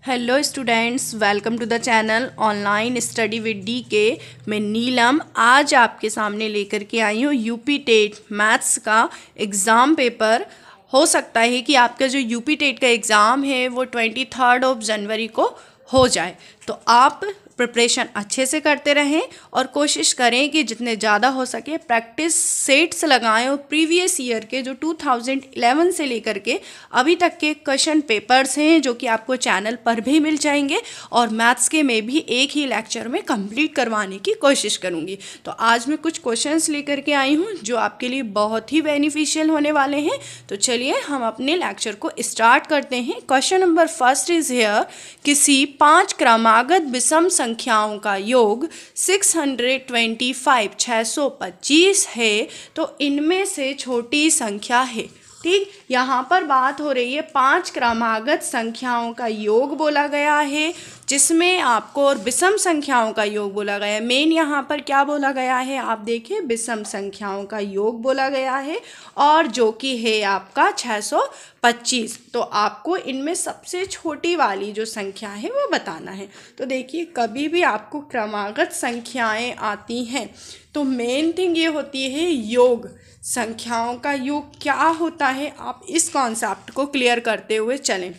Hello students, welcome to the channel online study with D K. मैं नीलम आज आपके सामने लेकर के आई हूँ यूपी टेट मैथ्स का एग्ज़ाम पेपर। हो सकता है कि आपका जो यूपी टेट का एग्ज़ाम है वो 23 जनवरी को हो जाए, तो आप प्रिपरेशन अच्छे से करते रहें और कोशिश करें कि जितने ज़्यादा हो सके प्रैक्टिस सेट्स लगाएं और प्रीवियस ईयर के जो 2011 से लेकर के अभी तक के क्वेश्चन पेपर्स हैं जो कि आपको चैनल पर भी मिल जाएंगे और मैथ्स के में भी एक ही लेक्चर में कंप्लीट करवाने की कोशिश करूंगी। तो आज मैं कुछ क्वेश्चंस लेकर के आई हूं जो आपके लिए बहुत ही बेनिफिशियल होने वाले हैं। तो चलिए हम अपने लेक्चर को स्टार्ट करते हैं। Question number first is here, किसी 5 क्रमागत विषम संख्याओं का योग 625 है तो इनमें से छोटी संख्या है। ठीक, यहाँ पर बात हो रही है 5 क्रमागत संख्याओं का योग बोला गया है, जिसमें आपको और विषम संख्याओं का योग बोला गया है। मेन यहाँ पर क्या बोला गया है, आप देखिए विषम संख्याओं का योग बोला गया है और जो कि है आपका 625। तो आपको इनमें सबसे छोटी वाली जो संख्या है वो बताना है। तो देखिए कभी भी आपको क्रमागत संख्याएं आती हैं तो मेन थिंग ये होती है योग, संख्याओं का योग क्या होता है, आप इस कॉन्सेप्ट को क्लियर करते हुए चलें।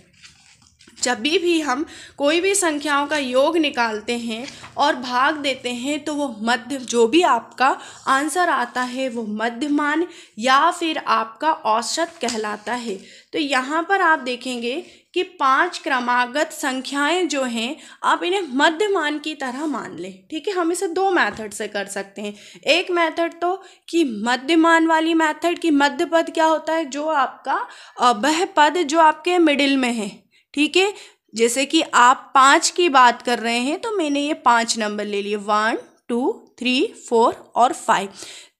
जब भी हम कोई भी संख्याओं का योग निकालते हैं और भाग देते हैं तो वो मध्य, जो भी आपका आंसर आता है वो मध्यमान या फिर आपका औसत कहलाता है। तो यहाँ पर आप देखेंगे कि 5 क्रमागत संख्याएं जो हैं आप इन्हें मध्यमान की तरह मान लें। ठीक है, हम इसे 2 मेथड से कर सकते हैं। एक मेथड तो कि मध्यमान वाली मेथड की मध्य पद क्या होता है, जो आपका वह पद जो आपके मिडिल में है। ठीक है, जैसे कि आप 5 की बात कर रहे हैं तो मैंने ये 5 नंबर ले लिए, 1 2 3 4 और 5।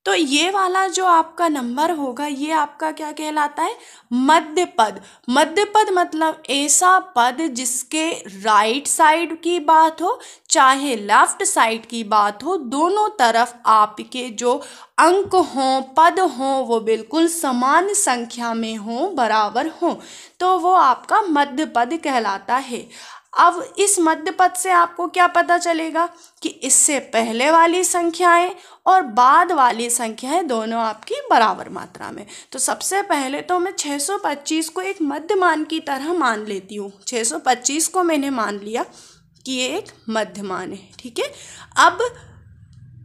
तो ये वाला जो आपका नंबर होगा ये आपका क्या कहलाता है, मध्य पद। मध्य पद मतलब ऐसा पद जिसके राइट साइड की बात हो चाहे लेफ्ट साइड की बात हो, दोनों तरफ आपके जो अंक हों, पद हों, वो बिल्कुल समान संख्या में हों, बराबर हों, तो वो आपका मध्य पद कहलाता है। अब इस मध्य पद से आपको क्या पता चलेगा कि इससे पहले वाली संख्याएं और बाद वाली संख्याएं दोनों आपकी बराबर मात्रा में। तो सबसे पहले तो मैं 625 को एक मध्यमान की तरह मान लेती हूँ। 625 को मैंने मान लिया कि ये एक मध्यमान है। ठीक है, अब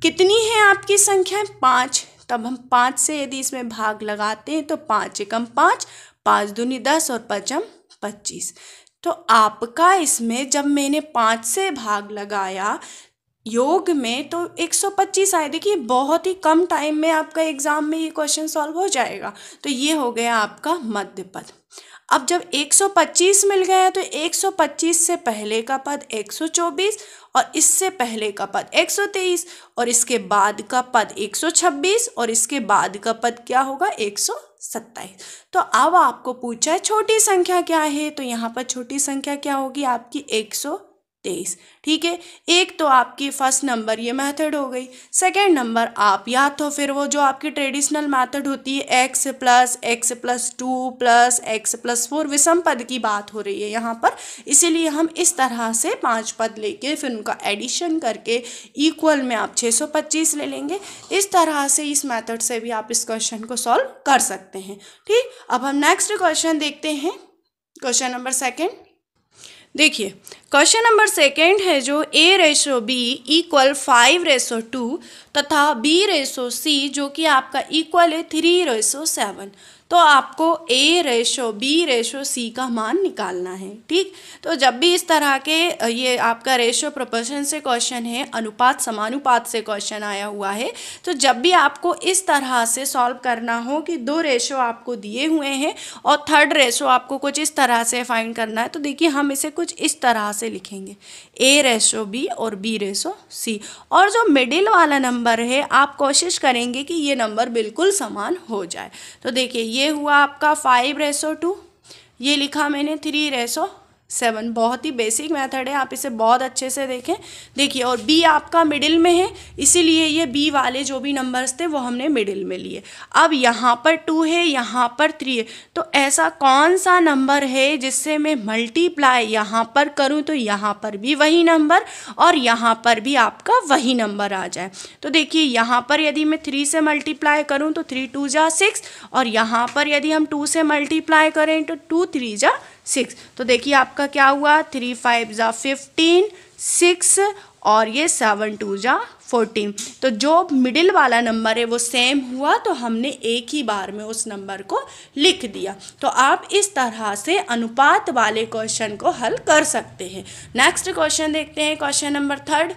कितनी है आपकी संख्या, 5। तब हम 5 से यदि इसमें भाग लगाते हैं तो 5 एकम 5, 5 दूनी 10 और 5 25। तो आपका इसमें जब मैंने 5 से भाग लगाया योग में तो 125 आए। देखिए बहुत ही कम टाइम में आपका एग्जाम में ये क्वेश्चन सॉल्व हो जाएगा। तो ये हो गया आपका मध्य पद। अब जब 125 मिल गया तो 125 से पहले का पद 124 और इससे पहले का पद 123 और इसके बाद का पद 126 और इसके बाद का पद क्या होगा, 127। तो अब आपको पूछा है छोटी संख्या क्या है, तो यहाँ पर छोटी संख्या क्या होगी आपकी 123। ठीक है, एक तो आपकी फर्स्ट नंबर ये मेथड हो गई। सेकेंड नंबर आप या तो फिर वो जो आपकी ट्रेडिशनल मेथड होती है x + 2 + x + 4, विषम पद की बात हो रही है यहाँ पर, इसीलिए हम इस तरह से 5 पद लेके फिर उनका एडिशन करके इक्वल में आप 625 ले लेंगे। इस तरह से इस मेथड से भी आप इस क्वेश्चन को सॉल्व कर सकते हैं। ठीक, अब हम नेक्स्ट क्वेश्चन देखते हैं, क्वेश्चन नंबर सेकेंड। देखिए क्वेश्चन नंबर सेकेंड है जो a/b = 5/2 तथा b/c जो कि आपका इक्वल है 3/7। तो आपको a/b/c का मान निकालना है। ठीक, तो जब भी इस तरह के ये आपका रेशो प्रोपोर्शन से क्वेश्चन है, अनुपात समानुपात से क्वेश्चन आया हुआ है, तो जब भी आपको इस तरह से सॉल्व करना हो कि 2 रेशो आपको दिए हुए हैं और थर्ड रेशो आपको कुछ इस तरह से फाइंड करना है, तो देखिए हम इसे कुछ इस तरह से लिखेंगे, a/b और b/c, और जो मिडिल वाला नंबर है आप कोशिश करेंगे कि ये नंबर बिल्कुल समान हो जाए। तो देखिए ये हुआ आपका 5/2, ये लिखा मैंने 3/7। 7। बहुत ही बेसिक मेथड है, आप इसे बहुत अच्छे से देखें। देखिए, और बी आपका मिडिल में है, इसीलिए ये बी वाले जो भी नंबर्स थे वो हमने मिडिल में लिए। अब यहाँ पर 2 है, यहाँ पर 3 है, तो ऐसा कौन सा नंबर है जिससे मैं मल्टीप्लाई यहाँ पर करूँ तो यहाँ पर भी वही नंबर और यहाँ पर भी आपका वही नंबर आ जाए। तो देखिए, यहाँ पर यदि मैं 3 से मल्टीप्लाई करूँ तो 3 2 जा 6, और यहाँ पर यदि हम 2 से मल्टीप्लाई करें तो 2 3 जा 6। तो देखिए आपका क्या हुआ, 3 5 जा 15, 6 और ये 7 2 जा 14। तो जो मिडिल वाला नंबर है वो सेम हुआ, तो हमने एक ही बार में उस नंबर को लिख दिया। तो आप इस तरह से अनुपात वाले क्वेश्चन को हल कर सकते हैं। नेक्स्ट क्वेश्चन देखते हैं, क्वेश्चन नंबर 3।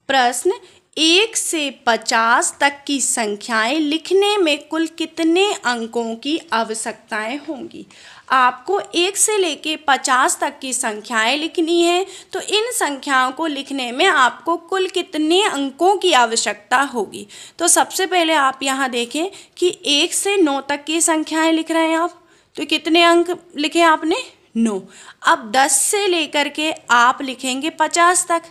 प्रश्न, 1 से 50 तक की संख्याएं लिखने में कुल कितने अंकों की आवश्यकताएं होंगी। आपको 1 से लेके 50 तक की संख्याएं लिखनी है, तो इन संख्याओं को लिखने में आपको कुल कितने अंकों की आवश्यकता होगी। तो सबसे पहले आप यहाँ देखें कि 1 से 9 तक की संख्याएं लिख रहे हैं आप, तो कितने अंक लिखे आपने, 9। अब 10 से लेकर के आप लिखेंगे 50 तक,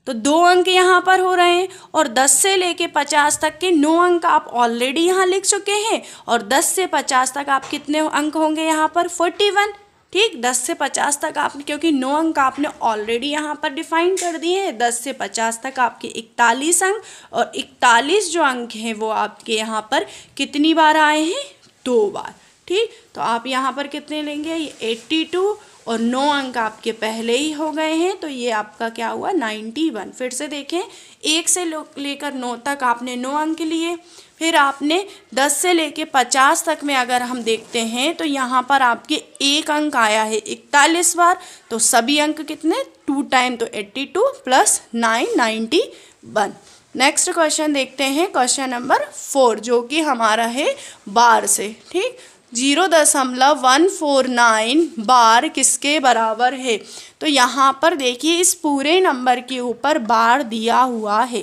तो 2 अंक यहाँ पर हो रहे हैं, और 10 से लेके 50 तक के 9 अंक आप ऑलरेडी यहाँ लिख चुके हैं, और 10 से 50 तक आप कितने अंक होंगे यहाँ पर, 41। ठीक, 10 से 50 तक आपने, क्योंकि 9 अंक आपने ऑलरेडी यहाँ पर डिफाइन कर दिए हैं, 10 से 50 तक आपके 41 अंक, और 41 जो अंक हैं वो आपके यहाँ पर कितनी बार आए हैं, 2 बार। ठीक, तो आप यहाँ पर कितने लेंगे, ये 82, और 9 अंक आपके पहले ही हो गए हैं, तो ये आपका क्या हुआ, 91। फिर से देखें, 1 से लेकर 9 तक आपने 9 अंक लिए, फिर आपने 10 से लेकर 50 तक में अगर हम देखते हैं तो यहाँ पर आपके 1 अंक आया है 41 बार, तो सभी अंक कितने, 2 टाइम, तो 82 प्लस 9 91। नेक्स्ट क्वेश्चन देखते हैं, क्वेश्चन नंबर 4, जो कि हमारा है बार से। ठीक, 0.149 बार किसके बराबर है। तो यहाँ पर देखिए, इस पूरे नंबर के ऊपर बार दिया हुआ है,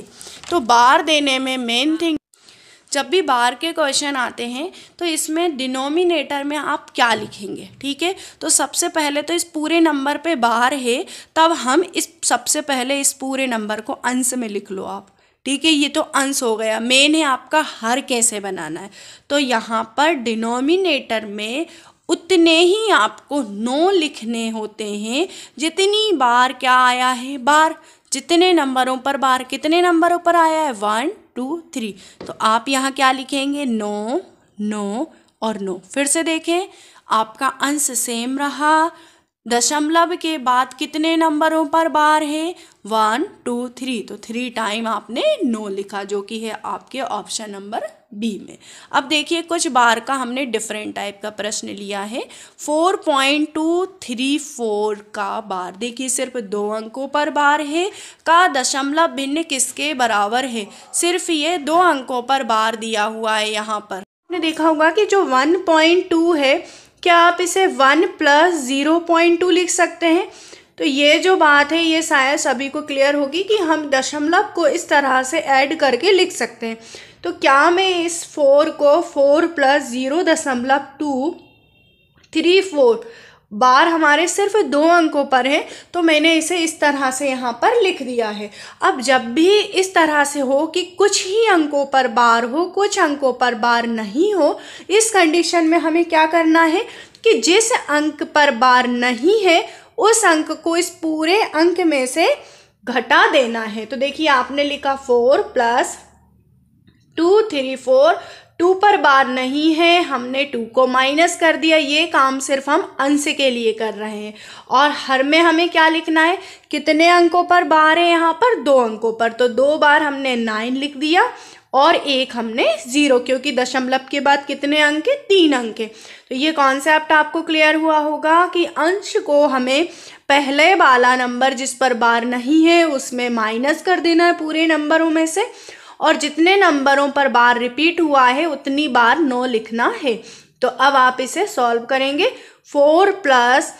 तो बार देने में मेन थिंग, जब भी बार के क्वेश्चन आते हैं तो इसमें डिनोमिनेटर में आप क्या लिखेंगे। ठीक है, तो सबसे पहले तो इस पूरे नंबर पे बार है, तब हम सबसे पहले इस पूरे नंबर को अंश में लिख लो आप। ठीक है, ये तो अंश हो गया, मेन है आपका हर कैसे बनाना है। तो यहाँ पर डिनोमिनेटर में उतने ही आपको 9 लिखने होते हैं जितनी बार क्या आया है, बार। जितने नंबरों पर बार, कितने नंबरों पर आया है, 1 2 3, तो आप यहाँ क्या लिखेंगे, 9 9 और 9। फिर से देखें, आपका अंश सेम रहा, दशमलव के बाद कितने नंबरों पर बार है, 1 2 3, तो 3 टाइम आपने 9 लिखा, जो कि है आपके ऑप्शन नंबर बी में। अब देखिए, कुछ बार का हमने डिफरेंट टाइप का प्रश्न लिया है। 4.234 का बार, देखिए सिर्फ 2 अंकों पर बार है, का दशमलव भिन्न किसके बराबर है, सिर्फ ये 2 अंकों पर बार दिया हुआ है। यहाँ पर आपने देखा होगा कि जो 1.2 है, क्या आप इसे 1 + 0.2 लिख सकते हैं। तो ये जो बात है ये शायद सभी को क्लियर होगी कि हम दशमलव को इस तरह से ऐड करके लिख सकते हैं। तो क्या मैं इस 4 को 4 + 0.234 बार हमारे सिर्फ 2 अंकों पर है, तो मैंने इसे इस तरह से यहाँ पर लिख दिया है। अब जब भी इस तरह से हो कि कुछ ही अंकों पर बार हो, कुछ अंकों पर बार नहीं हो, इस कंडीशन में हमें क्या करना है कि जिस अंक पर बार नहीं है उस अंक को इस पूरे अंक में से घटा देना है। तो देखिए, आपने लिखा 4 + 234, 2 पर बार नहीं है, हमने 2 को माइनस कर दिया। ये काम सिर्फ हम अंश के लिए कर रहे हैं, और हर में हमें क्या लिखना है, कितने अंकों पर बार है, यहाँ पर 2 अंकों पर, तो 2 बार हमने 9 लिख दिया, और 1 हमने 0, क्योंकि दशमलव के बाद कितने अंक है, 3 अंक है। तो ये कॉन्सेप्ट आपको क्लियर हुआ होगा कि अंश को हमें पहले वाला नंबर जिस पर बार नहीं है उसमें माइनस कर देना है पूरे नंबरों में से, और जितने नंबरों पर बार रिपीट हुआ है उतनी बार 9 लिखना है। तो अब आप इसे सॉल्व करेंगे। 4 +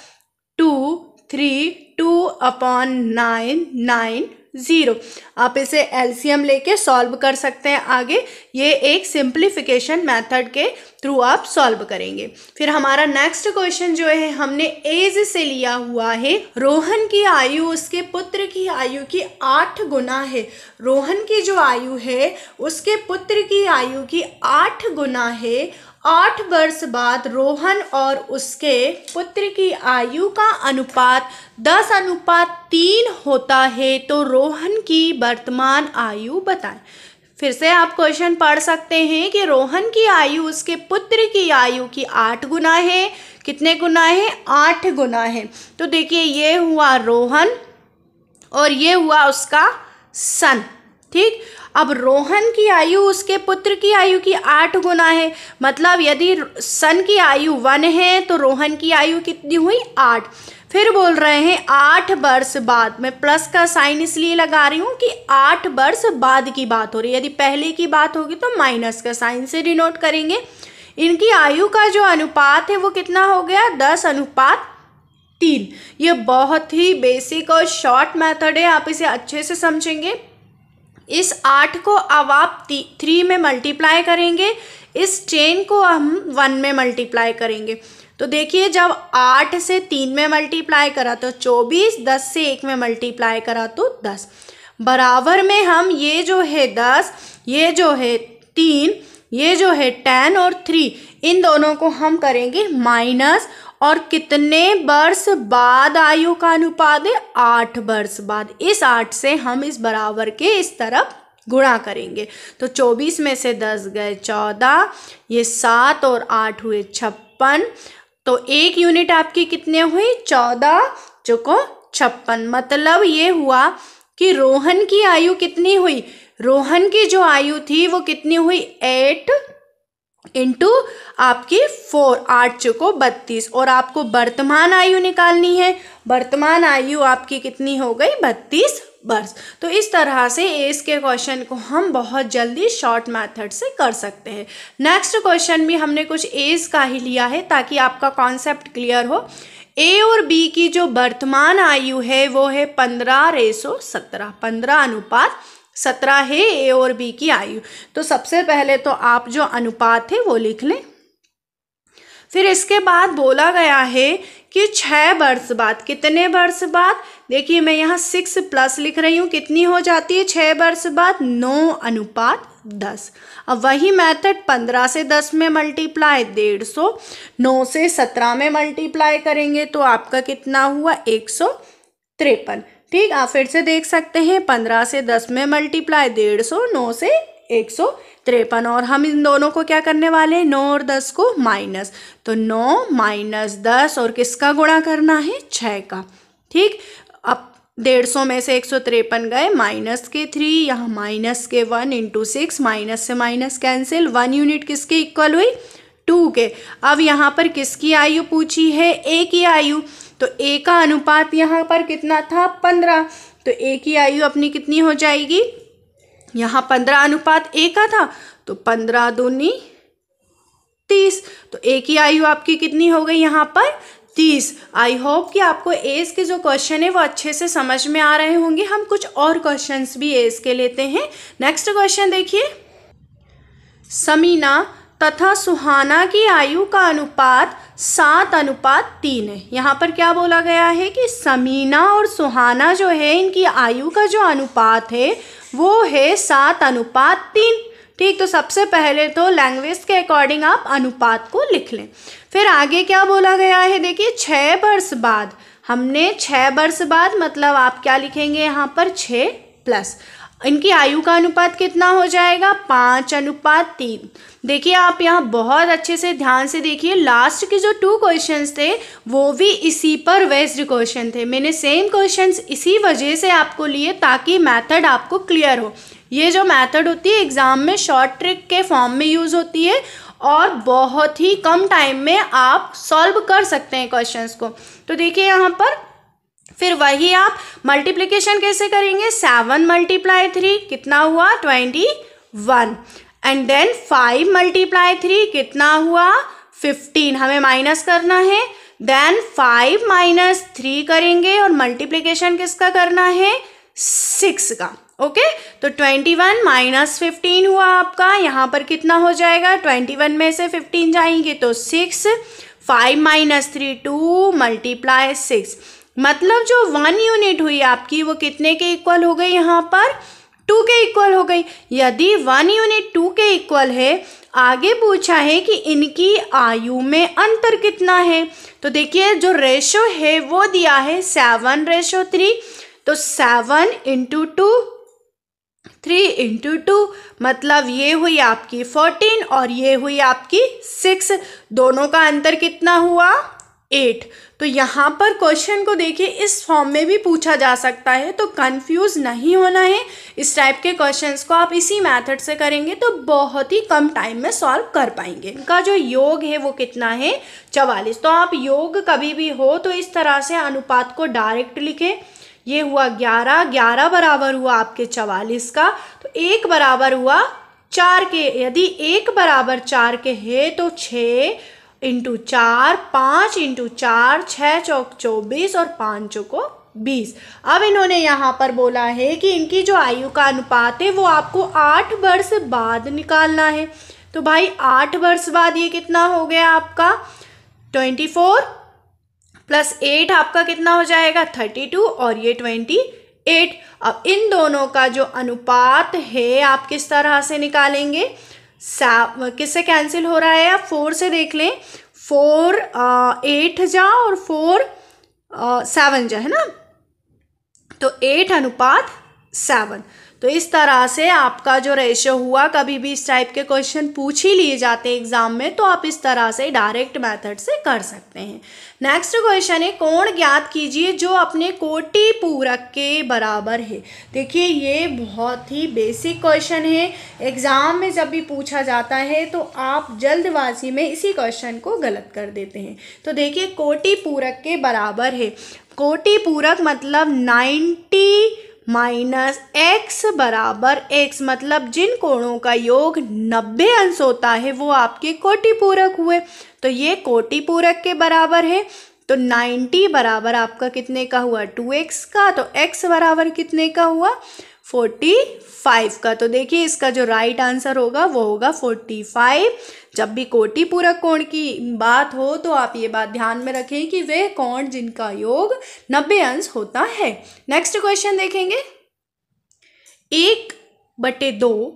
2 3, 2/9 9, 0। आप इसे एलसीएम लेके सॉल्व कर सकते हैं आगे। ये एक सिंप्लीफिकेशन मेथड के थ्रू आप सॉल्व करेंगे। फिर हमारा नेक्स्ट क्वेश्चन जो है हमने एज से लिया हुआ है। रोहन की आयु उसके पुत्र की आयु की 8 गुना है। रोहन की जो आयु है उसके पुत्र की आयु की 8 गुना है। 8 वर्ष बाद रोहन और उसके पुत्र की आयु का अनुपात 10:3 होता है, तो रोहन की वर्तमान आयु बताएं। फिर से आप क्वेश्चन पढ़ सकते हैं कि रोहन की आयु उसके पुत्र की आयु की 8 गुना है। कितने गुना है? 8 गुना है। तो देखिए ये हुआ रोहन और ये हुआ उसका सन। ठीक, अब रोहन की आयु उसके पुत्र की आयु की 8 गुना है, मतलब यदि सन की आयु 1 है तो रोहन की आयु कितनी हुई? 8। फिर बोल रहे हैं 8 वर्ष बाद। मैं प्लस का साइन इसलिए लगा रही हूँ कि 8 वर्ष बाद की बात हो रही है। यदि पहले की बात होगी तो माइनस का साइन से डिनोट करेंगे। इनकी आयु का जो अनुपात है वो कितना हो गया? 10:3। ये बहुत ही बेसिक और शॉर्ट मेथड है, आप इसे अच्छे से समझेंगे। इस 8 को अब आप 3 में मल्टीप्लाई करेंगे, इस 10 को हम 1 में मल्टीप्लाई करेंगे। तो देखिए जब 8 से 3 में मल्टीप्लाई करा तो 24, 10 से 1 में मल्टीप्लाई करा तो 10। बराबर में हम ये जो है 10, ये जो है 3, ये जो है 10 और 3, इन दोनों को हम करेंगे माइनस। और कितने वर्ष बाद आयु का अनुपात है? 8 वर्ष बाद। इस 8 से हम इस बराबर के इस तरफ गुणा करेंगे। तो 24 में से 10 गए 14, ये 7 और 8 हुए 56। तो 1 यूनिट आपकी कितने हुई? 14 चौको 56। मतलब ये हुआ कि रोहन की आयु कितनी हुई? रोहन की जो आयु थी वो कितनी हुई? 8 इंटू आपकी 4, 8 चौको 32। और आपको वर्तमान आयु निकालनी है। वर्तमान आयु आपकी कितनी हो गई? 32 वर्ष। तो इस तरह से एज के क्वेश्चन को हम बहुत जल्दी शॉर्ट मेथड से कर सकते हैं। नेक्स्ट क्वेश्चन भी हमने कुछ एज का ही लिया है ताकि आपका कॉन्सेप्ट क्लियर हो। ए और बी की जो वर्तमान आयु है वो है 15:17, 15:17 है ए और बी की आयु। तो सबसे पहले तो आप जो अनुपात है वो लिख लें। फिर इसके बाद बोला गया है कि 6 वर्ष बाद। कितने वर्ष बाद? देखिए मैं यहाँ 6 प्लस लिख रही हूँ। कितनी हो जाती है 6 वर्ष बाद? 9:10। अब वही मेथड 15 से 10 में मल्टीप्लाई 150, 9 से 17 में मल्टीप्लाई करेंगे तो आपका कितना हुआ? 153। ठीक, आप फिर से देख सकते हैं 15 से 10 में मल्टीप्लाई 150, 9 से 153। और हम इन दोनों को क्या करने वाले हैं? 9 और 10 को माइनस। तो 9 माइनस 10 और किसका गुणा करना है? 6 का। ठीक, अब 150 में से 153 गए, माइनस के 3, यहाँ माइनस के 1 इंटू 6, माइनस से माइनस कैंसिल। 1 यूनिट किसके इक्वल हुई? 2 के। अब यहाँ पर किसकी आयु पूछी है? ए की आयु। तो ए का अनुपात यहाँ पर कितना था? 15। तो ए की आयु अपनी कितनी हो जाएगी? यहाँ 15:ए का था तो 15 दूनी 30। तो ए की आयु आपकी कितनी हो गई यहाँ पर? 30। आई होप कि आपको एज के जो क्वेश्चन है वो अच्छे से समझ में आ रहे होंगे। हम कुछ और क्वेश्चंस भी एज के लेते हैं। नेक्स्ट क्वेश्चन देखिए। समीना तथा सुहाना की आयु का अनुपात 7:3 है। यहाँ पर क्या बोला गया है कि समीना और सुहाना जो है इनकी आयु का जो अनुपात है वो है 7:3। ठीक, तो सबसे पहले तो लैंग्वेज के अकॉर्डिंग आप अनुपात को लिख लें। फिर आगे क्या बोला गया है? देखिए 6 वर्ष बाद। हमने 6 वर्ष बाद मतलब आप क्या लिखेंगे यहाँ पर? 6 प्लस। इनकी आयु का अनुपात कितना हो जाएगा? 5:3। देखिए आप यहाँ बहुत अच्छे से ध्यान से देखिए, लास्ट के जो 2 क्वेश्चंस थे वो भी इसी पर बेस्ड क्वेश्चन थे। मैंने सेम क्वेश्चंस इसी वजह से आपको लिए ताकि मेथड आपको क्लियर हो। ये जो मेथड होती है एग्जाम में शॉर्ट ट्रिक के फॉर्म में यूज़ होती है और बहुत ही कम टाइम में आप सॉल्व कर सकते हैं क्वेश्चंस को। तो देखिए यहाँ पर फिर वही आप मल्टीप्लिकेशन कैसे करेंगे? 7 × 3 कितना हुआ? 21। एंड देन 5 × 3 कितना हुआ? 15। हमें माइनस करना है। देन 5 - 3 करेंगे और मल्टीप्लिकेशन किसका करना है? 6 का। ओके, तो 21 माइनस 15 हुआ आपका, यहाँ पर कितना हो जाएगा, 21 में से 15 जाएंगे तो 6, 5 माइनस 3 2 मल्टीप्लाई 6, मतलब जो 1 यूनिट हुई आपकी वो कितने के इक्वल हो गई, यहाँ पर 2 के इक्वल हो गई। यदि 1 यूनिट 2 के इक्वल है, आगे पूछा है कि इनकी आयु में अंतर कितना है, तो देखिए जो रेशो है वो दिया है 7:3, तो 7 इंटू 2, 3 इंटू 2, मतलब ये हुई आपकी 14 और ये हुई आपकी 6, दोनों का अंतर कितना हुआ, 8। तो यहाँ पर क्वेश्चन को देखिए इस फॉर्म में भी पूछा जा सकता है, तो कंफ्यूज नहीं होना है। इस टाइप के क्वेश्चंस को आप इसी मेथड से करेंगे तो बहुत ही कम टाइम में सॉल्व कर पाएंगे। इनका जो योग है वो कितना है, 44। तो आप योग कभी भी हो तो इस तरह से अनुपात को डायरेक्ट लिखें। ये हुआ 11, 11 बराबर हुआ आपके 44 का, तो 1 बराबर हुआ 4 के। यदि 1 बराबर 4 के है तो 6 इंटू 4, 5 इंटू 4, 6 चौक 24 और 5 चौको 20। अब इन्होंने यहाँ पर बोला है कि इनकी जो आयु का अनुपात है वो आपको 8 वर्ष बाद निकालना है। तो भाई 8 वर्ष बाद ये कितना हो गया आपका, 24 प्लस 8 आपका कितना हो जाएगा, 32 और ये 28। अब इन दोनों का जो अनुपात है आप किस तरह से निकालेंगे, किससे कैंसिल हो रहा है, आप 4 से देख लें, 4 8 जा और 4 7 जा, है ना, तो 8:7। तो इस तरह से आपका जो रेशियो हुआ, कभी भी इस टाइप के क्वेश्चन पूछ ही लिए जाते हैं एग्जाम में, तो आप इस तरह से डायरेक्ट मेथड से कर सकते हैं। नेक्स्ट क्वेश्चन है, कोण ज्ञात कीजिए जो अपने कोटि पूरक के बराबर है। देखिए ये बहुत ही बेसिक क्वेश्चन है, एग्जाम में जब भी पूछा जाता है तो आप जल्दबाजी में इसी क्वेश्चन को गलत कर देते हैं। तो देखिए कोटि पूरक के बराबर है, कोटि पूरक मतलब 90 माइनस x बराबर x, मतलब जिन कोणों का योग 90 अंश होता है वो आपके कोटि पूरक हुए। तो ये कोटि पूरक के बराबर है, तो 90 बराबर आपका कितने का हुआ, 2x का, तो x बराबर कितने का हुआ, 45 का। तो देखिए इसका जो राइट आंसर होगा वो होगा 45। जब भी कोटि पूरक कोण की बात हो तो आप ये बात ध्यान में रखें कि वे कोण जिनका योग 90 अंश होता है। नेक्स्ट क्वेश्चन देखेंगे, 1/2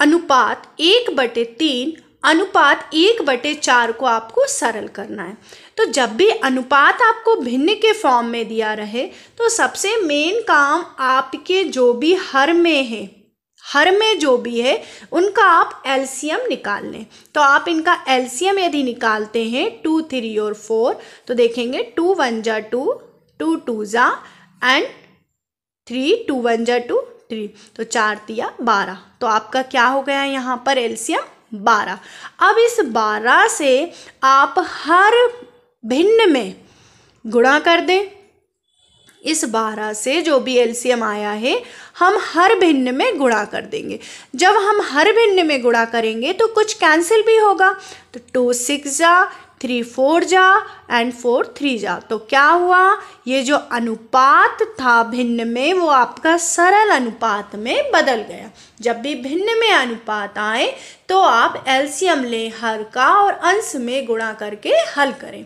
अनुपात 1/3 अनुपात 1/4 को आपको सरल करना है। तो जब भी अनुपात आपको भिन्न के फॉर्म में दिया रहे तो सबसे मेन काम आपके जो भी हर में जो भी है उनका आप एलसीएम निकाल लें। तो आप इनका एलसीएम यदि निकालते हैं 2 3 और 4, तो देखेंगे 2 1 जा 2, 2 2 जा एंड 3, 2 1 जा 2 3, तो 4 तिया 12। तो आपका क्या हो गया यहाँ पर एलसीएम 12। अब इस 12 से आप हर भिन्न में गुणा कर दें। इस 12 से जो भी एलसीएम आया है हम हर भिन्न में गुणा कर देंगे। जब हम हर भिन्न में गुणा करेंगे तो कुछ कैंसिल भी होगा, तो 2 6 जा, 3 4 जा एंड 4 3 जा। तो क्या हुआ, ये जो अनुपात था भिन्न में वो आपका सरल अनुपात में बदल गया। जब भी भिन्न में अनुपात आए तो आप एलसीएम लें हर का और अंश में गुणा करके हल करें।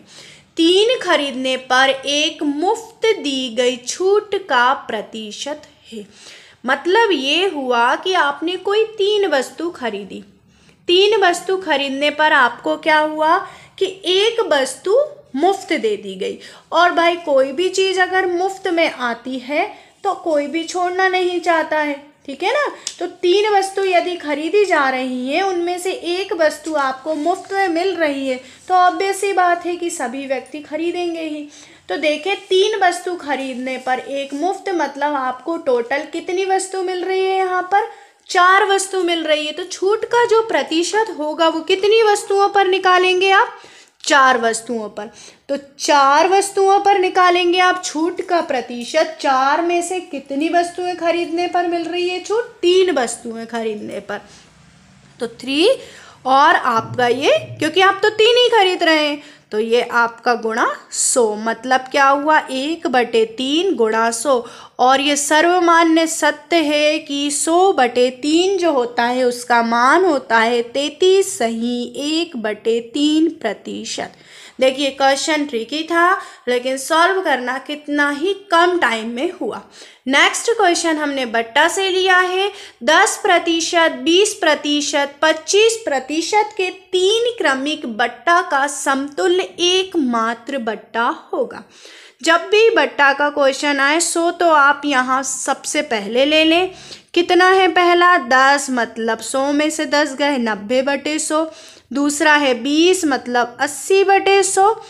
3 खरीदने पर 1 मुफ्त दी गई छूट का प्रतिशत है। मतलब ये हुआ कि आपने कोई 3 वस्तु खरीदी, 3 वस्तु खरीदने पर आपको क्या हुआ कि 1 वस्तु मुफ्त दे दी गई। और भाई कोई भी चीज़ अगर मुफ्त में आती है तो कोई भी छोड़ना नहीं चाहता है, ठीक है ना। तो 3 वस्तु यदि खरीदी जा रही हैं, उनमें से 1 वस्तु आपको मुफ्त में मिल रही है, तो ऑब्वियस सी बात है कि सभी व्यक्ति खरीदेंगे ही। तो देखिए 3 वस्तु खरीदने पर 1 मुफ्त, मतलब आपको टोटल कितनी वस्तु मिल रही है, यहाँ पर 4 वस्तु मिल रही है। तो छूट का जो प्रतिशत होगा वो कितनी वस्तुओं पर निकालेंगे आप, 4 वस्तुओं पर। तो 4 वस्तुओं पर निकालेंगे आप छूट का प्रतिशत। 4 में से कितनी वस्तुएं खरीदने पर मिल रही है छूट, 3 वस्तुएं खरीदने पर, तो 3 और आपका ये, क्योंकि आप तो 3 ही खरीद रहे हैं तो ये आपका गुणा 100, मतलब क्या हुआ 1/3 गुणा 100। और ये सर्वमान्य सत्य है कि 100/3 जो होता है उसका मान होता है 33 सही 1/3%। देखिए क्वेश्चन ट्रिकी था, लेकिन सॉल्व करना कितना ही कम टाइम में हुआ। नेक्स्ट क्वेश्चन हमने बट्टा से लिया है। 10%, 20%, 25% के 3 क्रमिक बट्टा का समतुल्य एकमात्र बट्टा होगा। जब भी बट्टा का क्वेश्चन आए 100 तो आप यहाँ सबसे पहले ले लें। कितना है पहला 10, मतलब 100 में से 10 गए 90/100। दूसरा है 20, मतलब 80/100।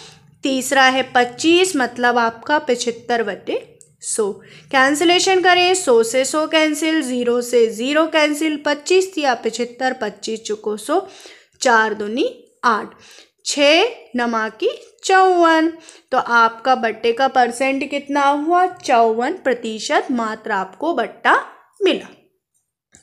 तीसरा है 25, मतलब आपका 75/100। कैंसिलेशन करें, 100 से 100 कैंसिल, 0 से 0 कैंसिल, 25 या 75, 25 चुको 100, 4 दूनी 8, 6 नमाकी 54। तो आपका बट्टे का परसेंट कितना हुआ 54% मात्र आपको बट्टा मिला।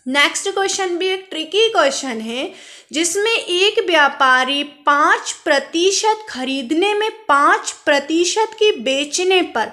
नेक्स्ट क्वेश्चन भी एक ट्रिकी क्वेश्चन है, जिसमें एक व्यापारी 5% खरीदने में 5% की बेचने पर,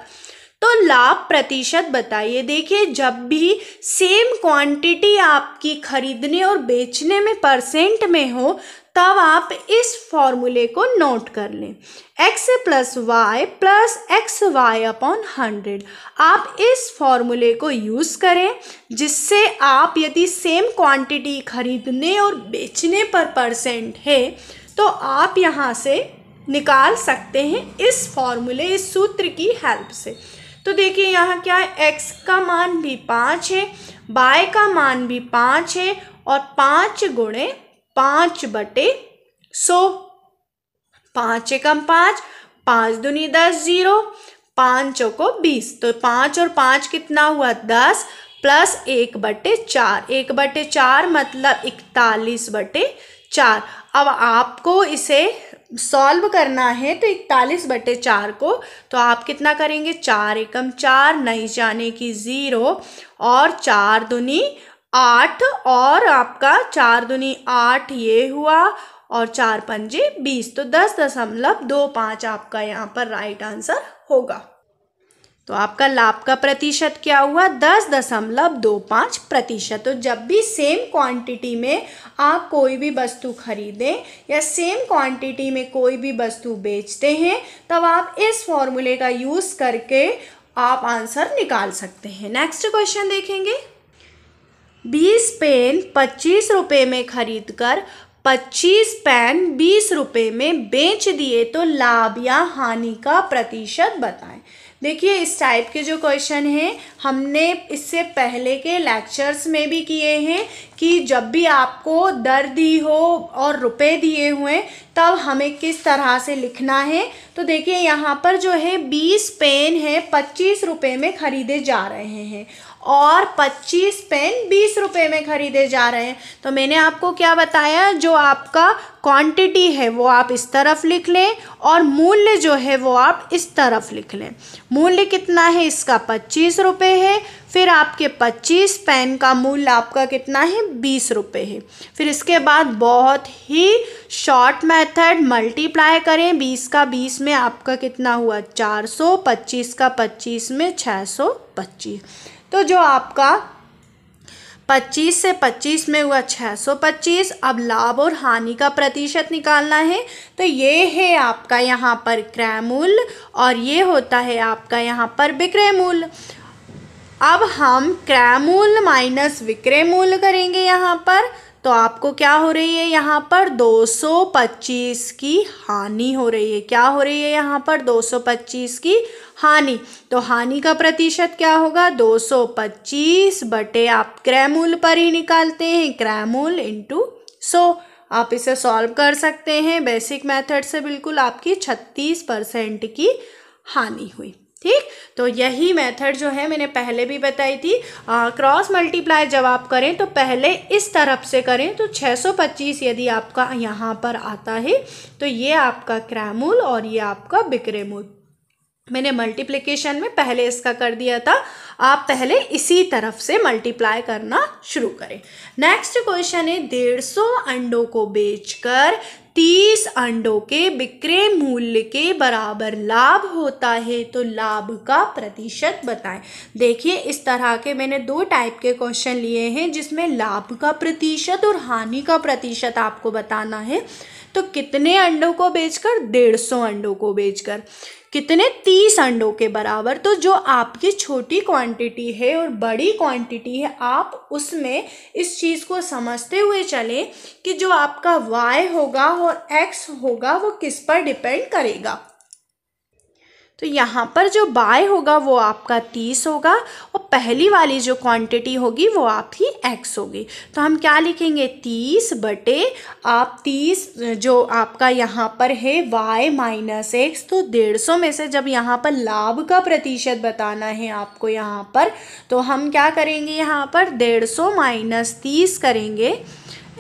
तो लाभ प्रतिशत बताइए। देखिए जब भी सेम क्वांटिटी आपकी खरीदने और बेचने में परसेंट में हो तब आप इस फॉर्मूले को नोट कर लें, x + y + xy/100। आप इस फॉर्मूले को यूज़ करें, जिससे आप यदि सेम क्वांटिटी खरीदने और बेचने पर परसेंट है तो आप यहाँ से निकाल सकते हैं इस फॉर्मूले, इस सूत्र की हेल्प से। तो देखिए यहाँ क्या है, x का मान भी 5 है, y का मान भी 5 है और 5 × 5/100, 5 एकम 5, 5 दूनी 10, 0, 5 चौको 20। तो 5 और 5 कितना हुआ 10 प्लस 1/4, 1/4 मतलब 41/4। अब आपको इसे सॉल्व करना है तो 41/4 को तो आप कितना करेंगे 4 एकम 4, नहीं जाने की 0 और 4 दूनी 8 और आपका 4 दूनी 8 ये हुआ और 4 पंजे 20, तो 10.25 आपका यहाँ पर राइट आंसर होगा। तो आपका लाभ का प्रतिशत क्या हुआ 10.25%। तो जब भी सेम क्वांटिटी में आप कोई भी वस्तु खरीदें या सेम क्वांटिटी में कोई भी वस्तु बेचते हैं तब आप इस फॉर्मूले का यूज़ करके आप आंसर निकाल सकते हैं। नेक्स्ट क्वेश्चन देखेंगे। 20 पेन 25 रुपये में खरीदकर 25 पेन 20 रुपये में बेच दिए तो लाभ या हानि का प्रतिशत बताएं। देखिए इस टाइप के जो क्वेश्चन हैं हमने इससे पहले के लेक्चर्स में भी किए हैं कि जब भी आपको दर दी हो और रुपए दिए हुए तब हमें किस तरह से लिखना है। तो देखिए यहाँ पर जो है 20 पेन है 25 रुपये में खरीदे जा रहे हैं और 25 पेन 20 रुपये में खरीदे जा रहे हैं। तो मैंने आपको क्या बताया, जो आपका क्वांटिटी है वो आप इस तरफ लिख लें और मूल्य जो है वो आप इस तरफ लिख लें। मूल्य कितना है इसका 25 रुपये है, फिर आपके 25 पेन का मूल्य आपका कितना है 20 रुपये है। फिर इसके बाद बहुत ही शॉर्ट मेथड मल्टीप्लाई करें, 20 का 20 में आपका कितना हुआ 400, 25 का 25 में 625। तो जो आपका 25 से 25 में हुआ 625। अब लाभ और हानि का प्रतिशत निकालना है तो ये है आपका यहाँ पर क्रय मूल्य और ये होता है आपका यहाँ पर विक्रय मूल्य। अब हम क्रय मूल्य माइनस विक्रय मूल्य करेंगे यहाँ पर, तो आपको क्या हो रही है यहाँ पर 225 की हानि हो रही है। क्या हो रही है यहाँ पर 225 की हानि। तो हानि का प्रतिशत क्या होगा 225 बटे आप क्रय मूल्य पर ही निकालते हैं, क्रय मूल्य इंटू 100। आप इसे सॉल्व कर सकते हैं बेसिक मेथड से, बिल्कुल आपकी 36% की हानि हुई। ठीक, तो यही मेथड जो है मैंने पहले भी बताई थी। क्रॉस मल्टीप्लाई जब आप करें तो पहले इस तरफ से करें, तो 625 यदि आपका यहाँ पर आता है तो ये आपका क्रय मूल्य और ये आपका विक्रय मूल्य। मैंने मल्टीप्लिकेशन में पहले इसका कर दिया था, आप पहले इसी तरफ से मल्टीप्लाई करना शुरू करें। नेक्स्ट क्वेश्चन है 150 अंडों को बेचकर 30 अंडों के विक्रय मूल्य के बराबर लाभ होता है तो लाभ का प्रतिशत बताएं। देखिए इस तरह के मैंने 2 टाइप के क्वेश्चन लिए हैं जिसमें लाभ का प्रतिशत और हानि का प्रतिशत आपको बताना है। तो कितने अंडों को बेचकर? 150 अंडों को बेचकर। कितने? 30 अंडों के बराबर। तो जो आपकी छोटी क्वांटिटी है और बड़ी क्वांटिटी है, आप उसमें इस चीज़ को समझते हुए चलें कि जो आपका y होगा और x होगा वो किस पर डिपेंड करेगा। तो यहाँ पर जो y होगा वो आपका 30 होगा और पहली वाली जो क्वांटिटी होगी वो आपकी x होगी। तो हम क्या लिखेंगे? 30 बटे आप 30 जो आपका यहाँ पर है y माइनस x, तो 150 में से जब यहाँ पर लाभ का प्रतिशत बताना है आपको यहाँ पर, तो हम क्या करेंगे? यहाँ पर 150 माइनस 30 करेंगे,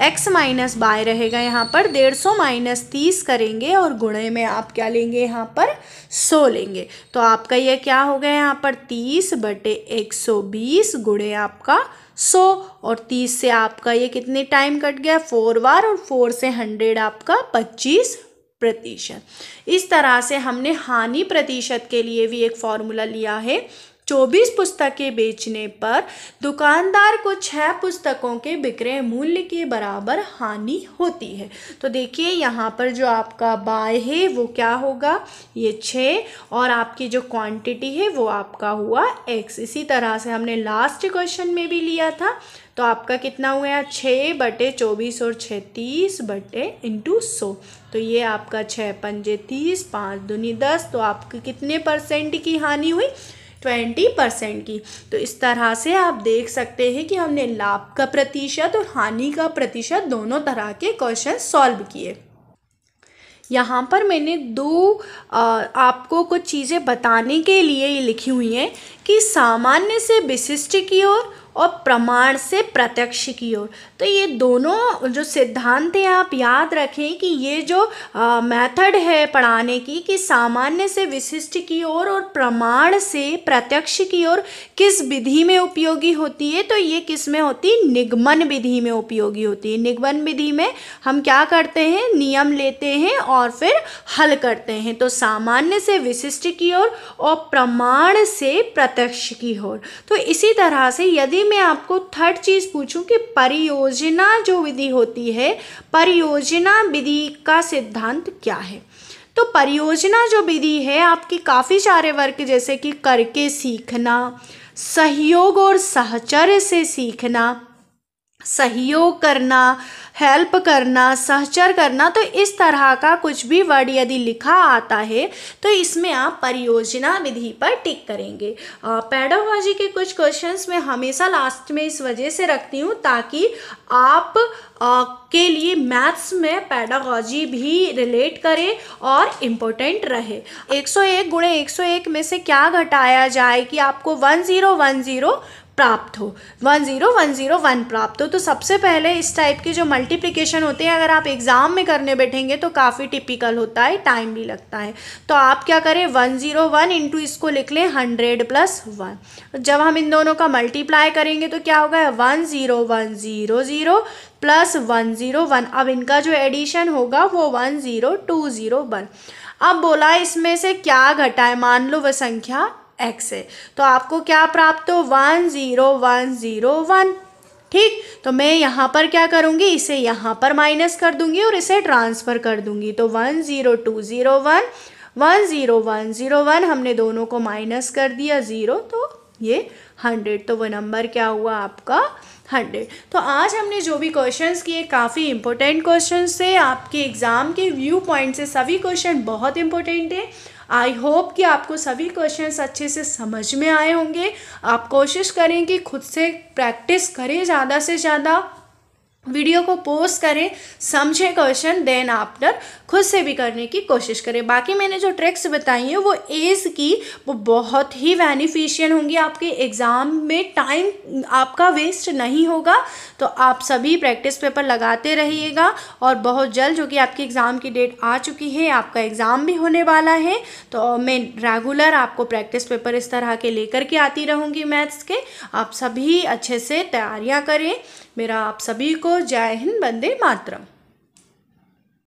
x माइनस बाय रहेगा यहाँ पर, 150 माइनस 30 करेंगे और गुणे में आप क्या लेंगे? यहाँ पर 100 लेंगे। तो आपका ये क्या हो गया? यहाँ पर 30 बटे 120 गुणे आपका 100 और 30 से आपका ये कितने टाइम कट गया? 4 बार, और 4 से 100 आपका 25%। इस तरह से हमने हानि प्रतिशत के लिए भी एक फॉर्मूला लिया है। 24 पुस्तकें बेचने पर दुकानदार को 6 पुस्तकों के विक्रय मूल्य के बराबर हानि होती है। तो देखिए यहाँ पर जो आपका बाय है वो क्या होगा? ये 6 और आपकी जो क्वांटिटी है वो आपका हुआ x। इसी तरह से हमने लास्ट क्वेश्चन में भी लिया था। तो आपका कितना हुआ? 6 बटे 24 और 6 30 बटे इंटू 100। तो ये आपका 6 पंजे 30, 5 दूनी 10। तो आपकी कितने % की हानि हुई? 20% की। तो इस तरह से आप देख सकते हैं कि हमने लाभ का प्रतिशत और हानि का प्रतिशत दोनों तरह के क्वेश्चन सॉल्व किए। यहाँ पर मैंने 2 आपको कुछ चीज़ें बताने के लिए लिखी हुई हैं कि सामान्य से विशिष्ट की ओर और प्रमाण से प्रत्यक्ष की ओर। तो ये दोनों जो सिद्धांत हैं आप याद रखें कि ये जो मेथड है पढ़ाने की कि सामान्य से विशिष्ट की ओर और प्रमाण से प्रत्यक्ष की ओर किस विधि में उपयोगी होती है? तो ये किस में होती है? निगमन विधि में उपयोगी होती है। निगमन विधि में हम क्या करते हैं? नियम लेते हैं और फिर हल करते हैं। तो सामान्य से विशिष्ट की ओर और प्रमाण से प्रत्यक्ष की ओर। तो इसी तरह से यदि मैं आपको थर्ड चीज़ पूछूं कि परियोजना जो विधि होती है, परियोजना विधि का सिद्धांत क्या है? तो परियोजना जो विधि है आपकी काफ़ी सारे वर्ग जैसे कि करके सीखना, सहयोग और सहचर्य से सीखना, सहयोग करना, हेल्प करना, सहचर करना, तो इस तरह का कुछ भी वर्ड यदि लिखा आता है तो इसमें आप परियोजना विधि पर टिक करेंगे। पेडागॉजी के कुछ क्वेश्चंस मैं हमेशा लास्ट में इस वजह से रखती हूँ ताकि आप के लिए मैथ्स में पेडागॉजी भी रिलेट करे और इम्पोर्टेंट रहे। 101 गुणे 101 में से क्या घटाया जाए कि आपको 1010 प्राप्त हो, 10101 प्राप्त हो। तो सबसे पहले इस टाइप के जो मल्टीप्लिकेशन होते हैं अगर आप एग्ज़ाम में करने बैठेंगे तो काफ़ी टिपिकल होता है, टाइम भी लगता है। तो आप क्या करें? 101 इंटू इसको लिख लें 100 + 1। जब हम इन दोनों का मल्टीप्लाई करेंगे तो क्या होगा? 10100 + 101। अब इनका जो एडिशन होगा वो 10201। अब बोला इसमें से क्या घटाए? मान लो वह संख्या x है, तो आपको क्या प्राप्त हो? 10101। ठीक, तो मैं यहाँ पर क्या करूँगी? इसे यहाँ पर माइनस कर दूँगी और इसे ट्रांसफ़र कर दूँगी। तो 10201 10101 हमने दोनों को माइनस कर दिया 0, तो ये 100। तो वो नंबर क्या हुआ आपका? 100। तो आज हमने जो भी क्वेश्चंस किए काफ़ी इंपॉर्टेंट क्वेश्चंस थे। आपके एग्ज़ाम के व्यू पॉइंट से सभी क्वेश्चन बहुत इंपॉर्टेंट है। आई होप कि आपको सभी क्वेश्चंस अच्छे से समझ में आए होंगे। आप कोशिश करें कि खुद से प्रैक्टिस करें, ज़्यादा से ज़्यादा वीडियो को पोस्ट करें, समझें क्वेश्चन, देन आफ्टर खुद से भी करने की कोशिश करें। बाकी मैंने जो ट्रिक्स बताई हैं वो एज की वो बहुत ही बेनिफिशियल होंगी आपके एग्ज़ाम में। टाइम आपका वेस्ट नहीं होगा। तो आप सभी प्रैक्टिस पेपर लगाते रहिएगा और बहुत जल्द, जो कि आपकी एग्ज़ाम की डेट आ चुकी है, आपका एग्ज़ाम भी होने वाला है, तो मैं रेगुलर आपको प्रैक्टिस पेपर इस तरह के लेकर के आती रहूँगी मैथ्स के। आप सभी अच्छे से तैयारियाँ करें। मेरा आप सभी को जय हिंद, वंदे मातरम।